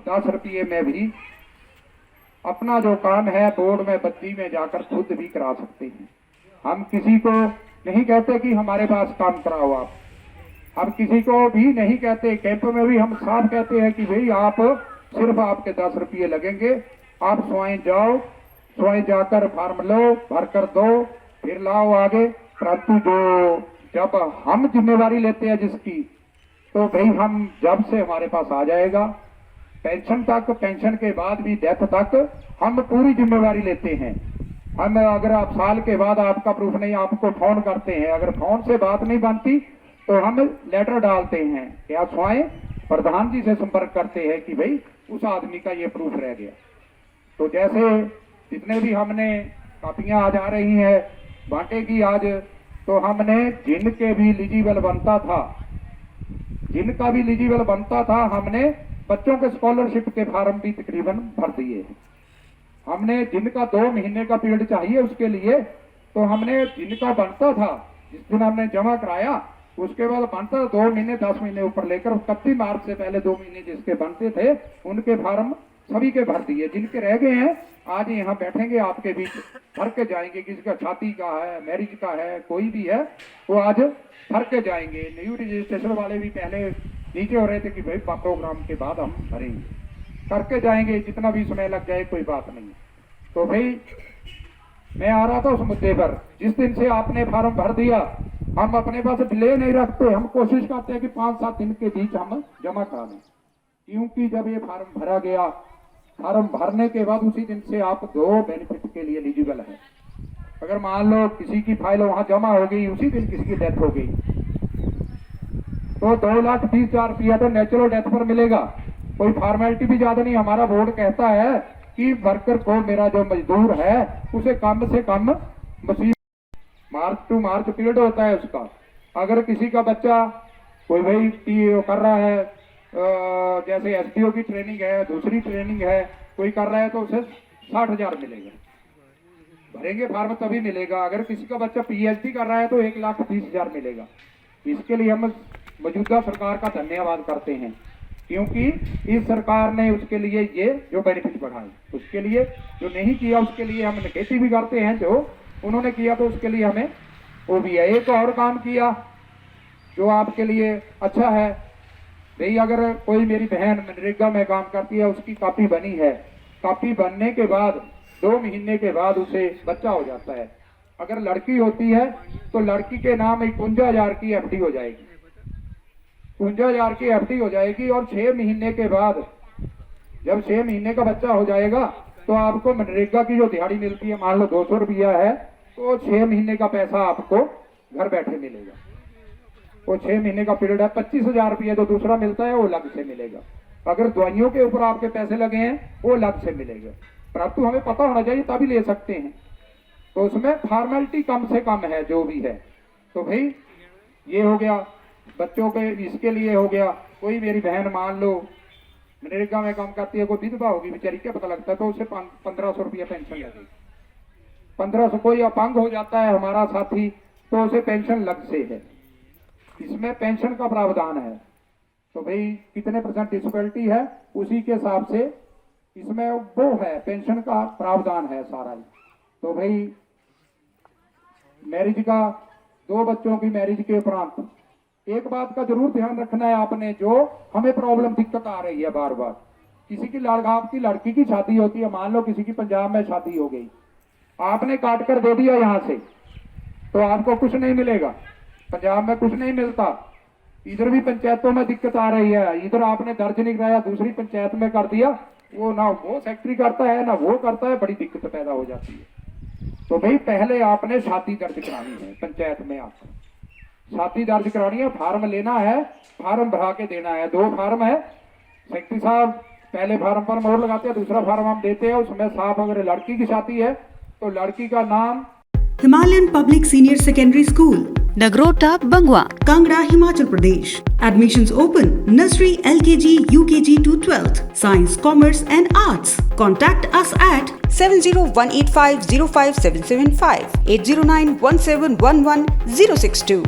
10 रुपये में भी अपना जो काम है बोर्ड में बत्ती में जाकर खुद भी करा सकते हैं। हम किसी को नहीं कहते कि हमारे पास काम कराओ आप, हम किसी को भी नहीं कहते, कैंप में भी हम साफ कहते हैं कि भाई आप सिर्फ आपके 10 रुपये लगेंगे, आप स्वयं जाओ, स्वयं जाकर फार्म लो, भर कर दो, फिर लाओ आगे। परंतु जो जब हम जिम्मेवारी लेते हैं जिसकी, तो भाई हम जब से हमारे पास आ जाएगा पेंशन तक, पेंशन के बाद भी डेथ तक हम पूरी जिम्मेवारी लेते हैं। हम अगर आप साल के बाद आपका प्रूफ नहीं, आपको फोन करते हैं, अगर फोन से बात नहीं बनती तो हम लेटर डालते हैं या स्वयं प्रधान जी से संपर्क करते हैं कि भाई उस आदमी का ये प्रूफ रह गया। तो जैसे जितने भी हमने कापियां आज आ रही हैं बांटे की आज, तो हमने जिनके भी एलिजिबल बनता था, जिनका भी एलिजिबल बनता था, हमने बच्चों के स्कॉलरशिप के फार्म भी तकरीबन भर दिए। हमने जिनका 2 महीने का पीरियड चाहिए उसके लिए, तो हमने जिनका बनता था जिस दिन हमने जमा कराया उसके बाद बनता 2 महीने 10 महीने ऊपर लेकर 31 मार्च से पहले 2 महीने जिसके बनते थे उनके फार्म सभी के भर दिए। जिनके रह गए हैं आज यहाँ बैठेंगे आपके बीच, भर के जाएंगे। किसी का छाती का है, मैरिज का है, कोई भी है, वो आज भर के जाएंगे। न्यू रजिस्ट्रेशन वाले भी पहले नीचे हो रहे थे कि भाई प्रोग्राम के बाद हम भरेंगे, करके जाएंगे, जितना भी समय लग जाए कोई बात नहीं। तो भाई मैं आ रहा था उस मुद्दे पर, जिस दिन से आपने फार्म भर दिया हम अपने पास डिले नहीं रखते, हम कोशिश करते हैं कि 5-7 दिन के बीच हम जमा करा दें। क्योंकि जब ये फार्म भरा गया, फार्म भरने के बाद उसी दिन से आप 2 बेनिफिट के लिए एलिजिबल है। अगर मान लो किसी की फाइल वहां जमा हो गई, उसी दिन किसी की डेथ हो गई, तो 2,20,000 रुपया तो नेचुरल डेथ पर मिलेगा। कोई फॉर्मेलिटी भी ज्यादा नहीं। हमारा बोर्ड कहता है कि वर्कर को, मेरा जो मजदूर है उसे कम से कम मार्च टू मार्च पीरियड होता है उसका। अगर किसी का बच्चा कोई भाई कर रहा है, जैसे एसडीओ की ट्रेनिंग है, दूसरी ट्रेनिंग है, कोई कर रहा है, तो उसे 60,000 मिलेगा। भरेंगे फार्म तभी मिलेगा। अगर किसी का बच्चा पीएचडी कर रहा है तो 1,20,000 मिलेगा। इसके लिए हम मौजूदा सरकार का धन्यवाद करते हैं, क्योंकि इस सरकार ने उसके लिए ये जो बेनिफिट बढ़ाए, उसके लिए जो नहीं किया उसके लिए हम नेगेटिव भी करते हैं, जो उन्होंने किया तो उसके लिए हमें वो भी है। एक और काम किया जो आपके लिए अच्छा है भाई, अगर कोई मेरी बहन मनरेगा में काम करती है, उसकी कॉपी बनी है, कॉपी बनने के बाद 2 महीने के बाद उसे बच्चा हो जाता है। अगर लड़की होती है तो लड़की के नाम 51,000 की एफडी हो जाएगी, 51,000 की एफडी हो जाएगी। और 6 महीने के बाद जब 6 महीने का बच्चा हो जाएगा तो आपको मनरेगा की जो दिहाड़ी मिलती है, मान लो 200 रुपया है, तो 6 महीने का पैसा आपको घर बैठे मिलेगा। वो 6 महीने का पीरियड है। 25,000 रुपया जो दूसरा मिलता है वो अलग से मिलेगा। अगर दवाइयों के ऊपर आपके पैसे लगे हैं वो अलग से मिलेगा, परंतु हमें पता होना चाहिए तभी ले सकते हैं। तो उसमें फॉर्मेलिटी कम से कम है जो भी है। तो भाई ये हो गया बच्चों के, इसके लिए हो गया। कोई मेरी बहन मान लो मनरेगा में काम करती है, कोई विधवा होगी बेचारी, क्या पता लगता है, तो उसे 1,500 रुपया पेंशन लगेगी। 1,500। कोई अपंग हो जाता है हमारा साथी तो उसे पेंशन लग से है, इसमें पेंशन का प्रावधान है। तो भाई कितने % डिसेबिलिटी है उसी के हिसाब से इसमें वो है, पेंशन का प्रावधान है सारा। तो भाई मैरिज का, 2 बच्चों की मैरिज के उपरांत एक बात का जरूर ध्यान रखना है आपने, जो हमें प्रॉब्लम दिक्कत आ रही है बार बार। किसी की आपकी लड़की की शादी होती है, मान लो किसी की पंजाब में शादी हो गई, आपने काट कर दे दिया यहाँ से, तो आपको कुछ नहीं मिलेगा। पंजाब में कुछ नहीं मिलता। इधर भी पंचायतों में दिक्कत आ रही है, इधर आपने दर्ज नहीं कराया, दूसरी पंचायत में कर दिया, वो ना वो सेक्रेटरी करता है ना वो करता है, बड़ी दिक्कत पैदा हो जाती है। तो भाई पहले आपने शादी दर्ज करानी है, पंचायत में आपको शादी दर्ज करानी है, फार्म लेना है, फार्म भरा के देना है। 2 फार्म है, सेक्रेटरी साहब पहले फार्म पर मोहर लगाते हैं, दूसरा फार्म हम देते हैं, उसमें साफ अगर लड़की की शादी है तो लड़की का नाम। Himalayan Public Senior Secondary School, Nagrota, Bangwa, Kangra, Himachal Pradesh. Admissions open. Nursery, LKG, UKG to 12th. Science, Commerce and Arts. Contact us at 7018505775, 8091711 062.